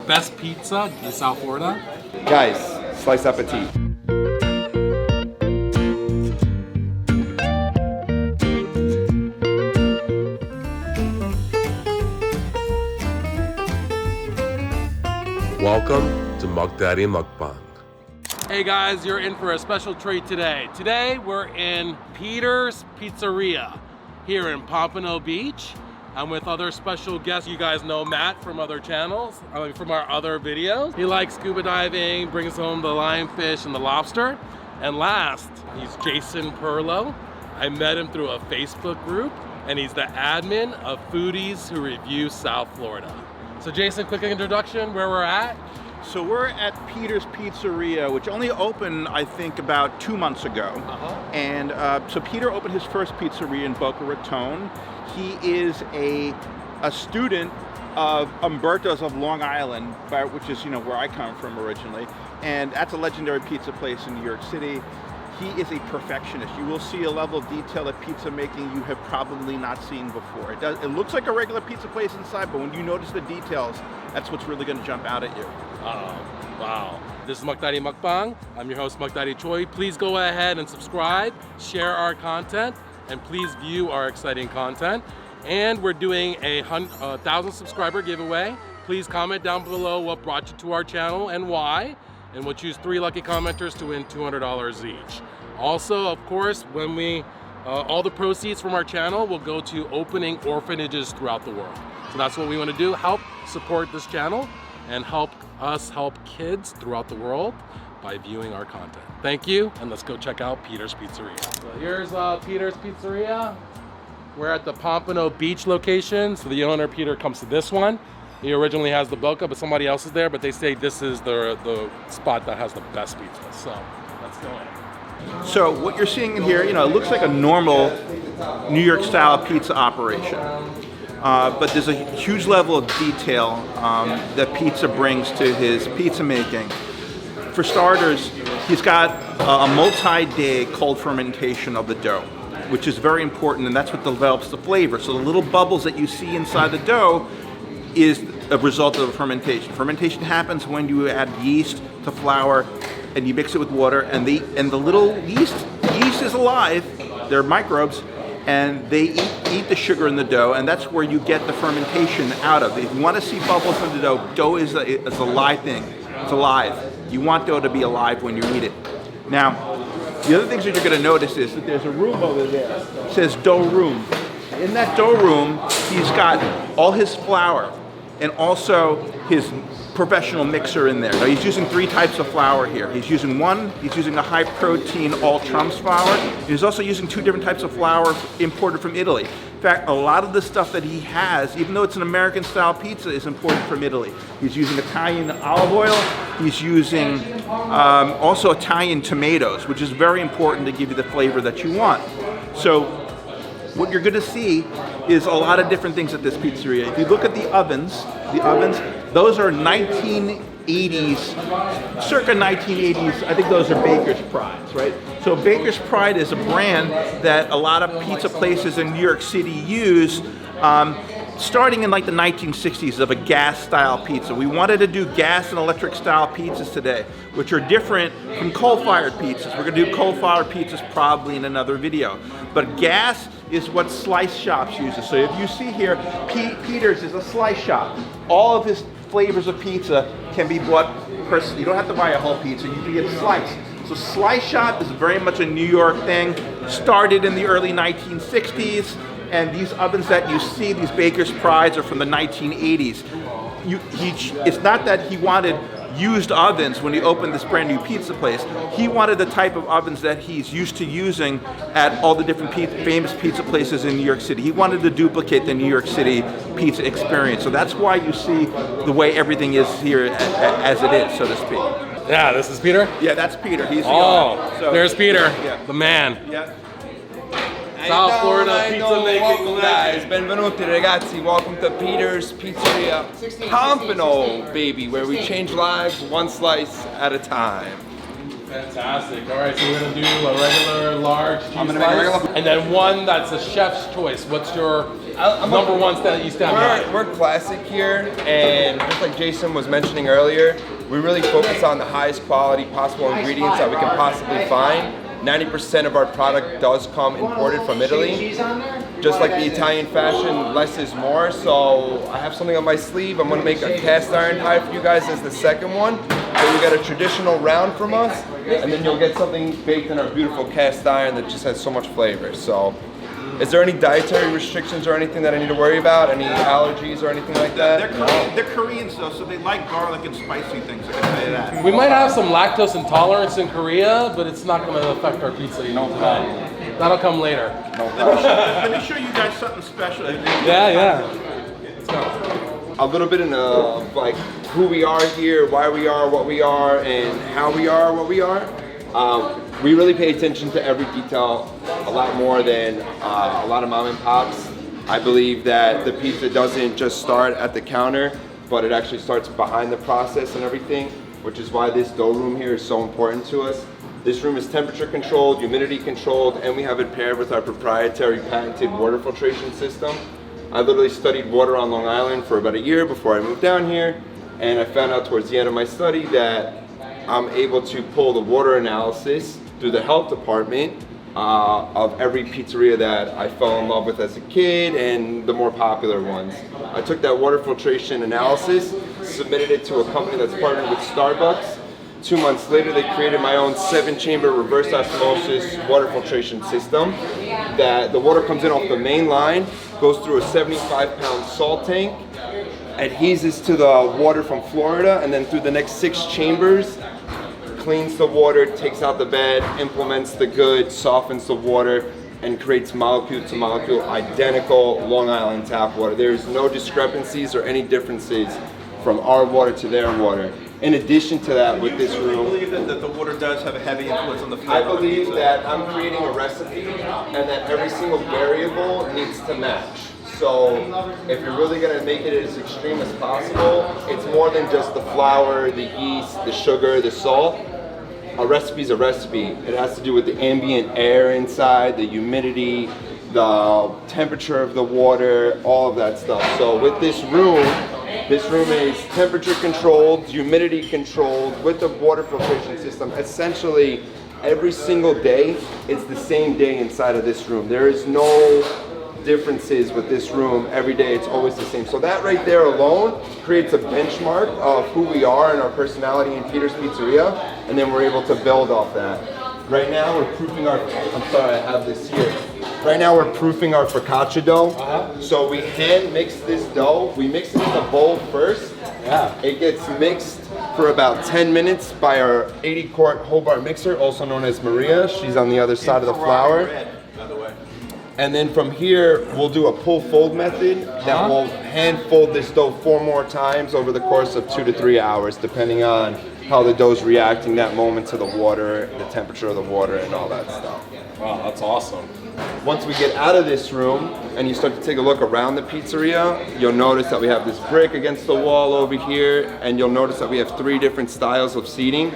best pizza in South Florida. Guys, slice appetit. Welcome to Mug Daddy Mukbang. Hey guys, you're in for a special treat today. Today we're in Peter's Pizzeria here in Pompano Beach. I'm with other special guests. You guys know Matt from other channels, from our other videos. He likes scuba diving, brings home the lionfish and the lobster. And last, he's Jason Perlow. I met him through a Facebook group, and he's the admin of Foodies Who Review South Florida. So Jason, quick introduction, where we're at. So we're at Peter's Pizzeria, which only opened, I think, about 2 months ago. And so Peter opened his first pizzeria in Boca Raton. He is a student of Umberto's of Long Island, which is where I come from originally. And that's a legendary pizza place in New York City. He is a perfectionist. You will see a level of detail at pizza making you have probably not seen before. It looks like a regular pizza place inside, but when you notice the details, that's what's really going to jump out at you. Wow. This is Mug Daddy Mukbang. I'm your host, Mug Daddy Choi. Please go ahead and subscribe, share our content, and please view our exciting content. And we're doing a 1,000 subscriber giveaway. Please comment down below what brought you to our channel and why. And we'll choose 3 lucky commenters to win $200 each. Also, of course, when all the proceeds from our channel will go to opening orphanages throughout the world. So that's what we want to do, help support this channel and help us help kids throughout the world by viewing our content. Thank you, and let's go check out Peter's Pizzeria. So here's Peter's Pizzeria. We're at the Pompano Beach location, so the owner, Peter, comes to this one. He originally has the Boca, but somebody else is there, but they say this is the spot that has the best pizza. So let's go in. So what you're seeing in here, it looks like a normal New York style pizza operation. But there's a huge level of detail that pizza brings to his pizza making. For starters, he's got a multi-day cold fermentation of the dough, which is very important, and that's what develops the flavor. So the little bubbles that you see inside the dough is a result of the fermentation. Fermentation happens when you add yeast to flour and you mix it with water, and the little yeast is alive, they're microbes, and they eat the sugar in the dough, and that's where you get the fermentation out of. If you want to see bubbles in the dough is a live thing. It's alive. You want dough to be alive when you eat it. Now, the other things that you're going to notice is that there's a room over there. It says dough room. In that dough room, he's got all his flour and also his professional mixer in there. Now he's using 3 types of flour here. He's using a high protein all Trump's flour. He's also using 2 different types of flour imported from Italy. In fact, a lot of the stuff that he has, even though it's an American style pizza, is imported from Italy. He's using Italian olive oil. He's using also Italian tomatoes, which is very important to give you the flavor that you want. So what you're going to see is a lot of different things at this pizzeria. If you look at the ovens, those are 1980s, circa 1980s, I think those are Baker's Prides, right? So Baker's Pride is a brand that a lot of pizza places in New York City use, starting in like the 1960s, of a gas-style pizza. We wanted to do gas and electric-style pizzas today, which are different from coal-fired pizzas. We're gonna do coal-fired pizzas probably in another video. But gas is what slice shops use. So if you see here, Peter's is a slice shop. All of his flavors of pizza can be bought personally. You don't have to buy a whole pizza, you can get a slice. So slice shop is very much a New York thing, started in the early 1960s, and these ovens that you see, these Baker's Prides, are from the 1980s. It's not that he wanted used ovens when he opened this brand new pizza place. He wanted the type of ovens that he's used to using at all the different famous pizza places in New York City. He wanted to duplicate the New York City pizza experience. So that's why you see the way everything is here as it is, so to speak. Yeah, this is Peter? Yeah, that's Peter. He's the owner. So, there's Peter, yeah. the man. Yeah. South Florida pizza making. Welcome guys, benvenuti ragazzi, welcome to Peter's Pizzeria Pompano, baby, where we change lives one slice at a time. Fantastic. All right, so we're gonna do a regular large cheese slice, and then one that's a chef's choice. What's your number one that you stand by? We're classic here, and just like Jason was mentioning earlier, we really focus on the highest quality possible ingredients that we can possibly find. 90% of our product does come imported from Italy. Just like the Italian fashion, less is more. So I have something on my sleeve. I'm gonna make a cast iron pie for you guys as the second one. Then you got a traditional round from us, and then you'll get something baked in our beautiful cast iron that just has so much flavor. So, is there any dietary restrictions or anything that I need to worry about? Any allergies or anything like that? They're Koreans though, so they like garlic and spicy things. I can tell you that. We might have some lactose intolerance in Korea, but it's not going to affect our pizza. You know, that'll come later. Let me show you guys something special. Yeah. Let's go. A little bit of like who we are here, why we are what we are, and how we are what we are. We really pay attention to every detail a lot more than a lot of mom and pops. I believe that the pizza doesn't just start at the counter, but it actually starts behind the process and everything, which is why this dough room here is so important to us. This room is temperature controlled, humidity controlled, and we have it paired with our proprietary patented water filtration system. I literally studied water on Long Island for about a year before I moved down here, and I found out towards the end of my study that I'm able to pull the water analysis through the health department of every pizzeria that I fell in love with as a kid and the more popular ones. I took that water filtration analysis, submitted it to a company that's partnered with Starbucks. 2 months later, they created my own 7-chamber reverse osmosis water filtration system that the water comes in off the main line, goes through a 75-pound salt tank, adheses to the water from Florida, and then through the next 6 chambers, cleans the water, takes out the bad, implements the good, softens the water, and creates molecule to molecule identical Long Island tap water. There's no discrepancies or any differences from our water to their water. In addition to that, with this room, I believe that the water does have a heavy influence on the flavor. I believe that I'm creating a recipe and that every single variable needs to match. So if you're really gonna make it as extreme as possible, it's more than just the flour, the yeast, the sugar, the salt. A recipe's a recipe. It has to do with the ambient air inside, the humidity, the temperature of the water, all of that stuff. So with this room is temperature controlled, humidity controlled, with the water filtration system. Essentially, every single day, it's the same day inside of this room. There is no differences with this room. Every day, it's always the same. So that right there alone creates a benchmark of who we are and our personality in Peter's Pizzeria, and then we're able to build off that. Right now, we're proofing our, I'm sorry, I have this here. Right now, we're proofing our focaccia dough. So we hand mix this dough. We mix it in the bowl first. Yeah. It gets mixed for about 10 minutes by our 80-quart whole bar mixer, also known as Maria. She's on the other side of the flour. And then from here, we'll do a pull fold method that will hand fold this dough 4 more times over the course of 2 to 3 hours, depending on how the dough's reacting that moment to the water, the temperature of the water, and all that stuff. Wow, that's awesome. Once we get out of this room and you start to take a look around the pizzeria, you'll notice that we have this brick against the wall over here, and you'll notice that we have 3 different styles of seating.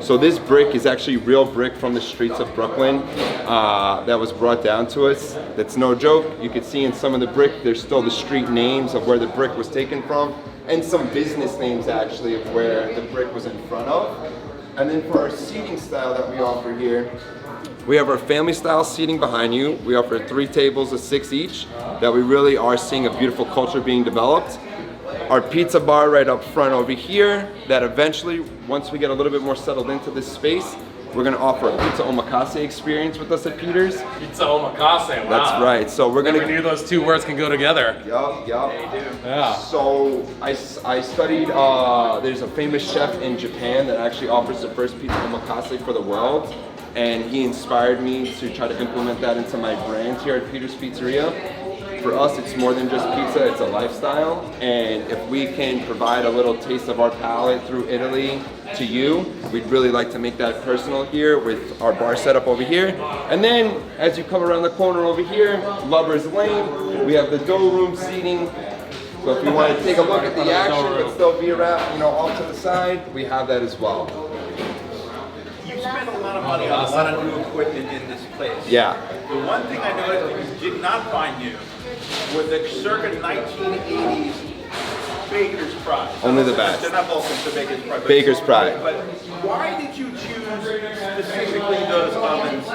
So this brick is actually real brick from the streets of Brooklyn that was brought down to us. That's no joke. You can see in some of the brick, there's still the street names of where the brick was taken from, and some business names actually of where the brick was in front of. And then for our seating style that we offer here, we have our family style seating behind you. We offer 3 tables of 6 each that we really are seeing a beautiful culture being developed. Our pizza bar right up front over here that eventually, once we get a little bit more settled into this space, we're gonna offer a pizza omakase experience with us at Peter's. Pizza omakase, wow. That's right. So we're Never knew those 2 words can go together. Yup. Yeah. So I studied, there's a famous chef in Japan that actually offers the first pizza omakase for the world. And he inspired me to try to implement that into my brand here at Peter's Pizzeria. For us, it's more than just pizza, it's a lifestyle. And if we can provide a little taste of our palate through Italy to you, we'd really like to make that personal here with our bar setup over here. And then, as you come around the corner over here, Lover's Lane, we have the dough room seating. So if you want to take a look at the action, but still be around, off to the side, we have that as well. You spend a lot of money on a lot of new equipment in this place. Yeah. The one thing I noticed that you did not find new with a circa 1980s Baker's Pride. Only the best. They're not Vulcans, they're Baker's Pride. Baker's Pride. But why did you choose specifically those ovens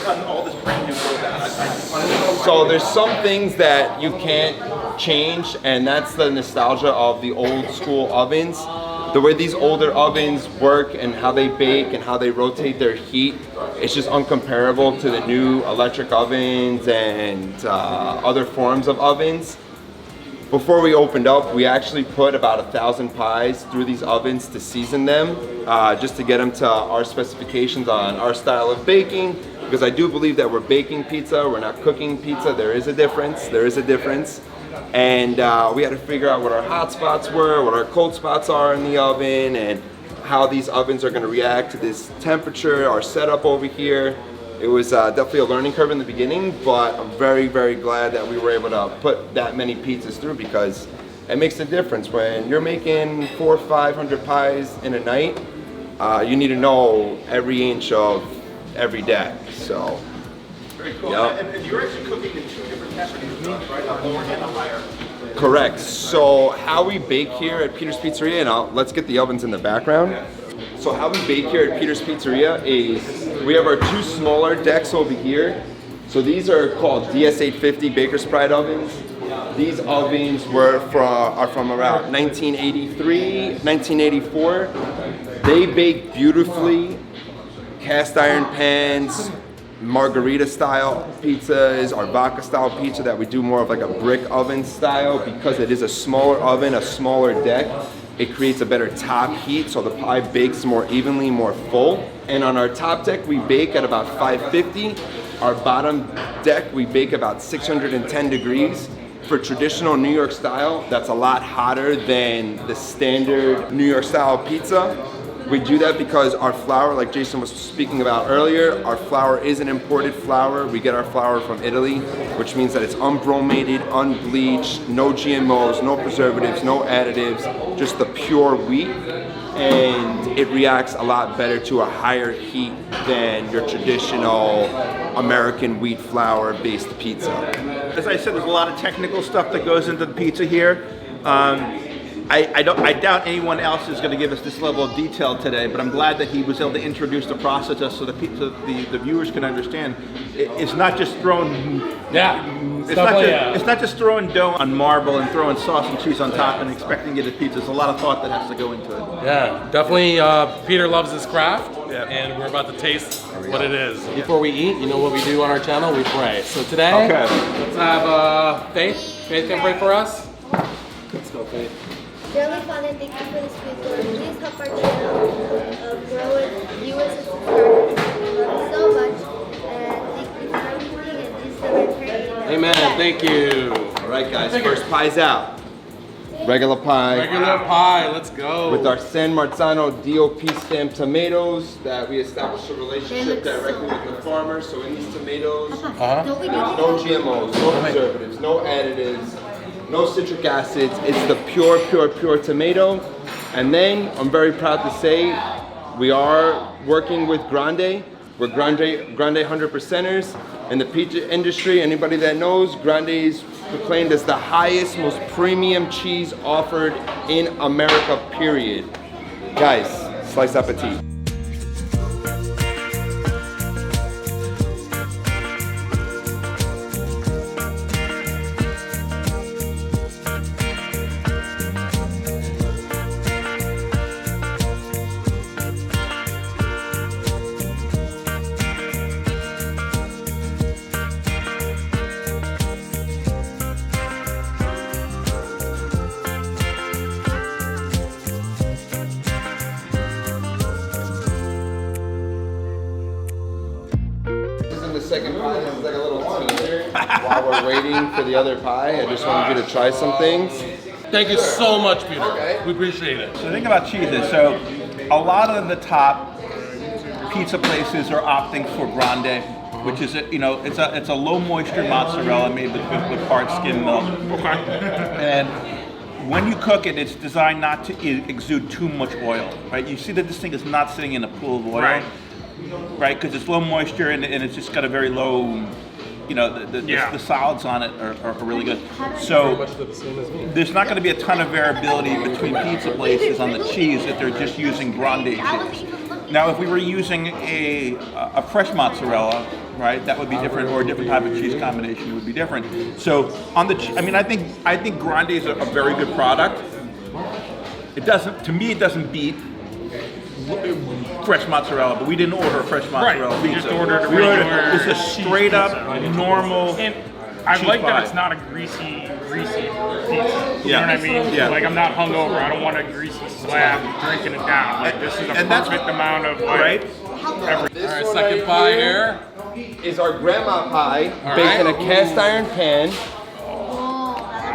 on all this brand new build out? I just wanted to know why. So there's some things that you can't change, and that's the nostalgia of the old school ovens. The way these older ovens work and how they bake and how they rotate their heat, it's just uncomparable to the new electric ovens and other forms of ovens. Before we opened up, we actually put about 1,000 pies through these ovens to season them, just to get them to our specifications on our style of baking. Because I do believe that we're baking pizza, we're not cooking pizza. There is a difference. And we had to figure out what our hot spots were, what our cold spots are in the oven, and how these ovens are going to react to this temperature, our setup over here. It was definitely a learning curve in the beginning, but I'm very, very glad that we were able to put that many pizzas through, because it makes a difference. When you're making 400 or 500 pies in a night, you need to know every inch of every deck. So, Very cool. Yep. And you're actually cooking in two different temperatures, right? A lower and a higher. correct. So how we bake here at Peter's Pizzeria, and let's get the ovens in the background. So how we bake here at Peter's Pizzeria is we have our two smaller decks over here. So these are called DS850 Baker's Pride ovens. These ovens are from around 1983, 1984. They bake beautifully, cast iron pans, margarita style pizzas, our vodka style pizza that we do more of like a brick oven style. Because it is a smaller oven, a smaller deck, it creates a better top heat, so the pie bakes more evenly, more full. And on our top deck, we bake at about 550. Our bottom deck, we bake about 610 degrees. For traditional New York style, that's a lot hotter than the standard New York style pizza. We do that because our flour, like Jason was speaking about earlier, our flour is an imported flour. We get our flour from Italy, which means that it's unbromated, unbleached, no GMOs, no preservatives, no additives, just the pure wheat. And it reacts a lot better to a higher heat than your traditional American wheat flour based pizza. As I said, there's a lot of technical stuff that goes into the pizza here. I doubt anyone else is going to give us this level of detail today, but I'm glad that he was able to introduce the process to us so the viewers can understand. It's not just throwing. It's not just throwing dough on marble and throwing sauce and cheese on top and expecting it as pizza. There's a lot of thought that has to go into it. Yeah, definitely. Peter loves his craft, Yeah. and we're about to taste what it is. Before we eat, you know what we do on our channel? We pray. So today, let's have Faith. Faith can pray for us. Let's go, Faith. Dearly Father, thank you for this food, Lord. Please help our channel grow with viewers and subscribers. We love you so much, and thank you for everything, and Jesus name I pray. Amen. Thank you. All right, guys, first pie's out. Regular pie. Regular pie. Let's go. With our San Marzano DOP stamped tomatoes that we established a relationship directly with the farmers. So in these tomatoes, Don't we do no GMOs, no preservatives, no additives, no citric acids. It's the pure tomato. And then I'm very proud to say we are working with Grande. We're Grande 100%ers in the pizza industry. Anybody that knows, Grande is proclaimed as the highest, most premium cheese offered in America, period. Guys, slice appetit. The second pie, this is like a little teaser while we're waiting for the other pie. I just wanted you to try some things. Thank you so much, Peter. Okay. We appreciate it. So the thing about cheese is, so a lot of the top pizza places are opting for Grande, which is it's a low moisture mozzarella made with hard skim milk. Okay. And when you cook it, it's designed not to exude too much oil, right? You see that this thing is not sitting in a pool of oil. Right, because it's low moisture and it's just got a very low you know, the solids on it are really good. Pretty So much the same as me. there's not going to be a ton of variability between pizza places on the cheese if they're just using grande cheese. Now, if we were using a fresh mozzarella, right, that would be different, or a different type of cheese combination would be different. So on the, I mean, I think grande is a very good product. It doesn't, to me, it doesn't beat fresh mozzarella, but we didn't order a fresh mozzarella Right, we pizza. just ordered a We ordered regular just a cheese straight up pizza. normal. And I cheese like pie. that it's not a greasy pizza. You Yeah. know what I mean? Yeah. Like I'm not hungover. I don't want a greasy slab drinking it down. Like this is a And that's- perfect amount of like right? This All right, one second right pie here here. is our grandma pie, All baked right. in a cast iron pan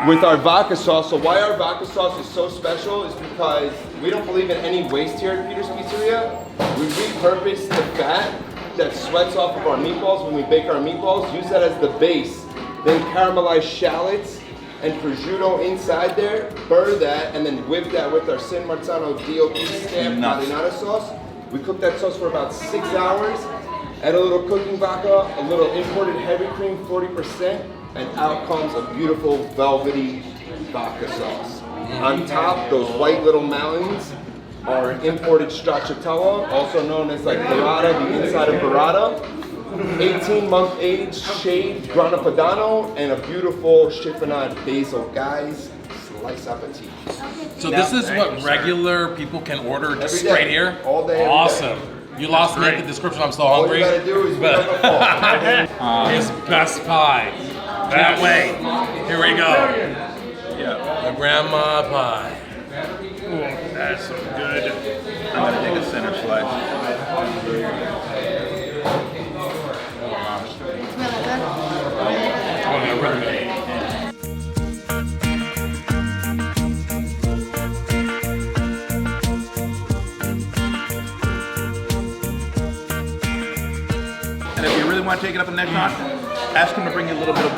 with our vodka sauce. So why our vodka sauce is so special is because we don't believe in any waste here at Peter's Pizzeria. We repurpose the fat that sweats off of our meatballs when we bake our meatballs, use that as the base, then caramelize shallots and prosciutto inside there, burr that, and then whip that with our San Marzano DOP stamp Nuts. marinara sauce. We cook that sauce for about 6 hours, add a little cooking vodka, a little imported heavy cream, 40%, and out comes a beautiful velvety vodka sauce. On top, those white little mountains are imported stracciatella, also known as like burrata, the inside of burrata. 18-month aged shaved grana padano, and a beautiful chiffonade basil. Guys, slice appetit. So this is what regular people can order just Every day. straight here? All day, every Awesome. You lost me at great. the description, I'm still All hungry. you gotta do is But- pick up a phone. His best pie. Can't wait. Here we go. Yeah. The grandma pie. ooh, that's some good. I'm gonna take a center slice. Oh, yeah, really good. And if you really want to take it up a next notch, ask him to bring you a little bit of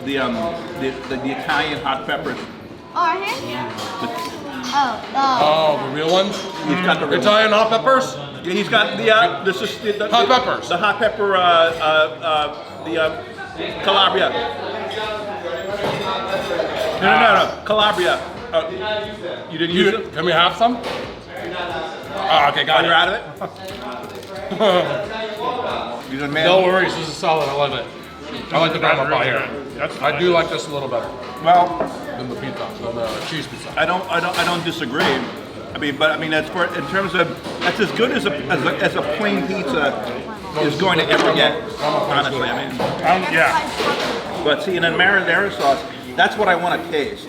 the Italian hot peppers. Oh, right here? Oh, Oh, the real ones? He's got the real Italian hot peppers? Yeah, he's got this is the Hot peppers. The hot pepper, Calabria. No, Calabria. You didn't use it? Can we have some? Oh, okay, got You're it. out of it? You're the man. No worries, this is solid, I love it. I like the grandma pie here. That's I do like this a little better Well, than the pizza, than the cheese pizza. I don't disagree. I mean, but I mean, that's for in terms of that's as good as a plain pizza is going to ever get. Honestly, I mean, yeah. but see, in a marinara sauce, that's what I want to taste.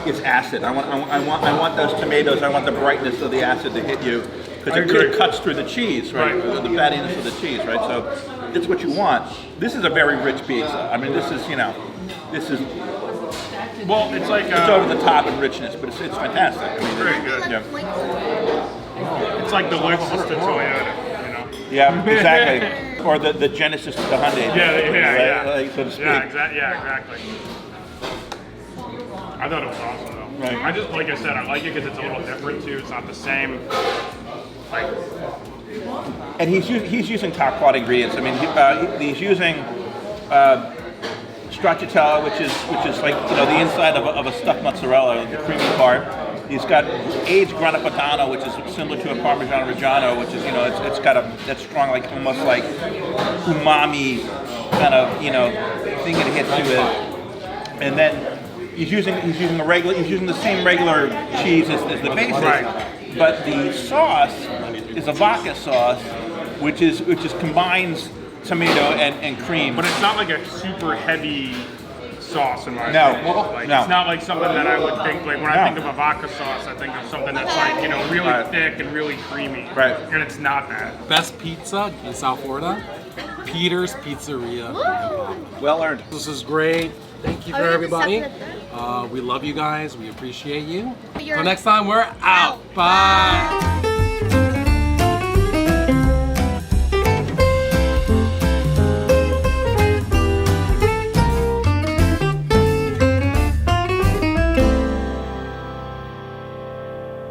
Is acid. I want those tomatoes. I want the brightness of the acid to hit you because it cuts through the cheese, right? The fattiness of the cheese, right? So it's what you want. This is a very rich pizza. I mean, this is Well, it's like it's over the top in richness, but it's fantastic. I mean, very good. Yeah. It's like the Lexus to Toyota, you know. Yeah, exactly. Or the Genesis to the Hyundai. Yeah. Like, so to speak. Yeah, exactly. I thought it was awesome though. Right. I just, like I said, I like it because it's a little different too. It's not the same. Like, And he's using top quality ingredients. I mean, he's using stracciatella, which is like the inside of a stuffed mozzarella, the creamy part. He's got aged grana padano, which is similar to a Parmigiano Reggiano, which is it's got that strong, like almost like umami kind of thing that hits you with. And then he's using the same regular cheese as the basis, but the sauce is a vodka sauce, which combines tomato and cream. but it's not like a super heavy sauce in my No. opinion. Like, No. It's not like something that I would think, like when I think of a vodka sauce, I think of something that's like, really Right. thick and really creamy. Right. And it's not that. Best pizza in South Florida, Peter's Pizzeria. Well earned. This is great. Thank you Are for we at the everybody. second and We love you guys. We appreciate you. You're- Till next time, we're out. Bye.